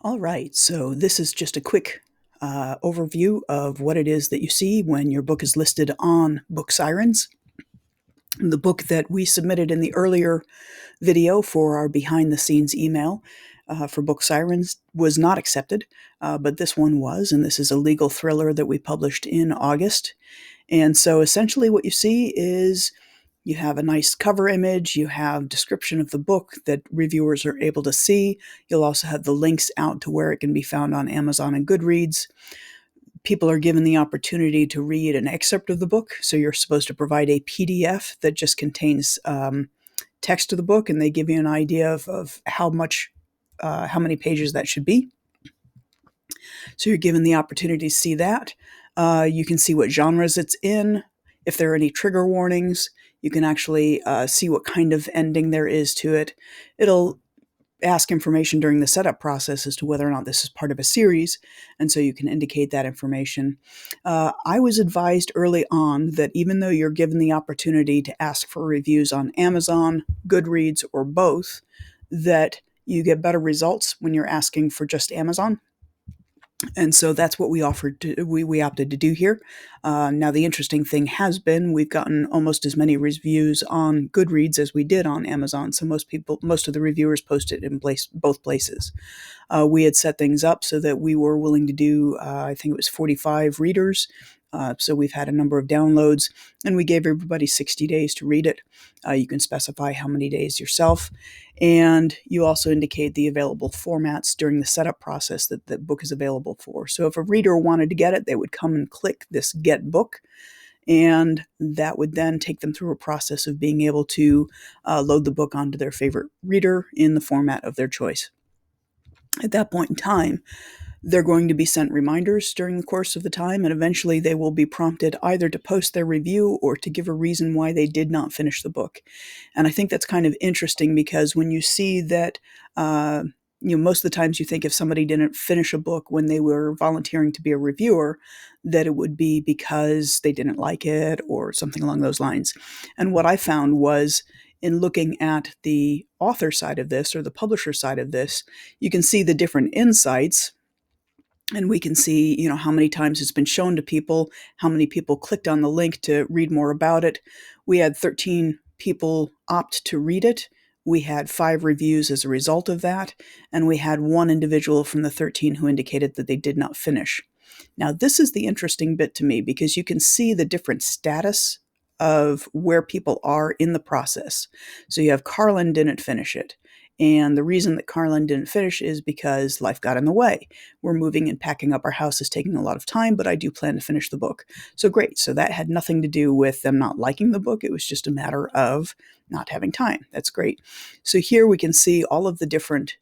All right, so this is just a quick overview of what it is that you see when your book is listed on BookSirens. The book that we submitted in the earlier video for our behind the scenes email for BookSirens was not accepted, but this one was, and this is a legal thriller that we published in August. And so essentially, what you see is you have a nice cover image, you have description of the book that reviewers are able to see. You'll also have the links out to where it can be found on Amazon and Goodreads. People are given the opportunity to read an excerpt of the book. So you're supposed to provide a PDF that just contains text of the book, and they give you an idea of how many pages that should be. So you're given the opportunity to see that. You can see what genres it's in, if there are any trigger warnings. You can actually see what kind of ending there is to it. It'll ask information during the setup process as to whether or not this is part of a series, and so you can indicate that information. I was advised early on that even though you're given the opportunity to ask for reviews on Amazon, Goodreads, or both, that you get better results when you're asking for just Amazon. And so that's what we opted to do here. Now, the interesting thing has been we've gotten almost as many reviews on Goodreads as we did on Amazon. So most of the reviewers posted in both places. We had set things up so that we were willing to do, I think it was 45 readers. So we've had a number of downloads, and we gave everybody 60 days to read it. You can specify how many days yourself, and you also indicate the available formats during the setup process that the book is available for. So if a reader wanted to get it, they would come and click this Get Book, and that would then take them through a process of being able to load the book onto their favorite reader in the format of their choice. At that point in time, they're going to be sent reminders during the course of the time, and eventually they will be prompted either to post their review or to give a reason why they did not finish the book. And I think that's kind of interesting because when you see that, most of the times you think if somebody didn't finish a book when they were volunteering to be a reviewer, that it would be because they didn't like it or something along those lines. And what I found was, in looking at the author side of this or the publisher side of this, you can see the different insights, and we can see, how many times it's been shown to people, how many people clicked on the link to read more about it. We had 13 people opt to read it. We had 5 reviews as a result of that, and we had one individual from the 13 who indicated that they did not finish. Now, this is the interesting bit to me because you can see the different status of where people are in the process. So you have Carlin didn't finish it. And the reason that Carlin didn't finish is because life got in the way. We're moving and packing up our house is taking a lot of time, but I do plan to finish the book. So great. So that had nothing to do with them not liking the book. It was just a matter of not having time. That's great. So here we can see all of the different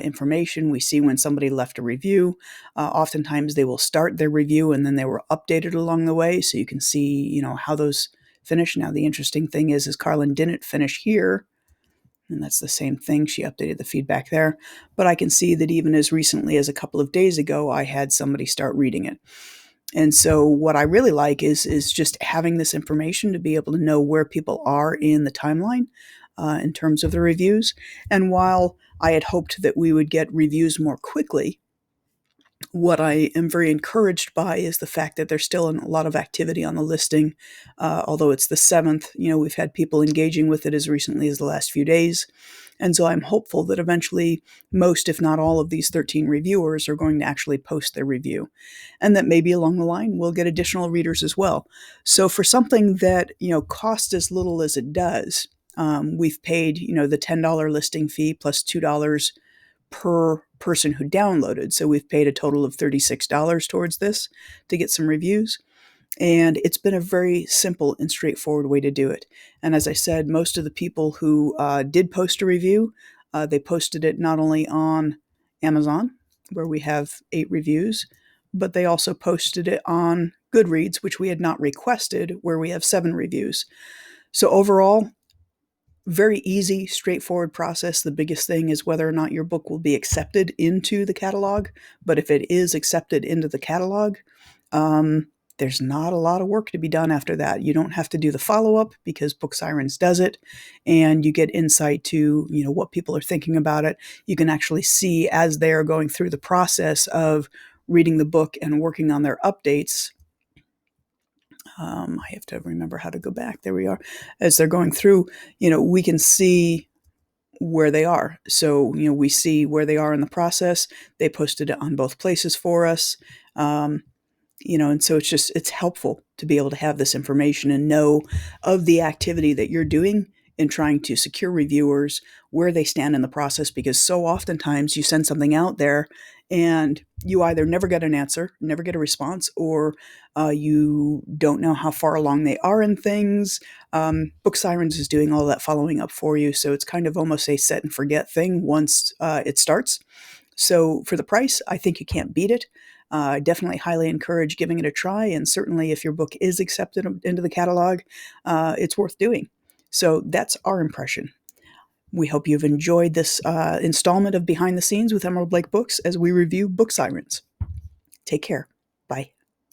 information. We see when somebody left a review. Oftentimes they will start their review and then they were updated along the way. So you can see, how those finish. Now, the interesting thing is Carlin didn't finish here. And that's the same thing. She updated the feedback there. But I can see that even as recently as a couple of days ago, I had somebody start reading it. And so what I really like is just having this information to be able to know where people are in the timeline in terms of the reviews. And while I had hoped that we would get reviews more quickly, what I am very encouraged by is the fact that there's still a lot of activity on the listing. Although it's the 7th, we've had people engaging with it as recently as the last few days. And so I'm hopeful that eventually most, if not all, of these 13 reviewers are going to actually post their review. And that maybe along the line we'll get additional readers as well. So for something that, costs as little as it does, we've paid, the $10 listing fee plus $2 per person who downloaded. So we've paid a total of $36 towards this to get some reviews. And it's been a very simple and straightforward way to do it. And as I said, most of the people who did post a review, they posted it not only on Amazon, where we have 8 reviews, but they also posted it on Goodreads, which we had not requested, where we have 7 reviews. So overall, very easy, straightforward process. The biggest thing is whether or not your book will be accepted into the catalog. But if it is accepted into the catalog, there's not a lot of work to be done after that. You don't have to do the follow-up because BookSirens does it, and you get insight to, what people are thinking about it. You can actually see as they're going through the process of reading the book and working on their updates. I have to remember how to go back. There we are. As they're going through, we can see where they are. So, we see where they are in the process. They posted it on both places for us. And so it's helpful to be able to have this information and know of the activity that you're doing in trying to secure reviewers, where they stand in the process, because so oftentimes you send something out there and you either never get an answer, never get a response, or you don't know how far along they are in things. BookSirens is doing all that following up for you, so it's kind of almost a set and forget thing once it starts. So for the price, I think you can't beat it. Definitely highly encourage giving it a try, and certainly if your book is accepted into the catalog, it's worth doing. So that's our impression. We hope you've enjoyed this installment of Behind the Scenes with Emerald Lake Books as we review BookSirens. Take care. Bye.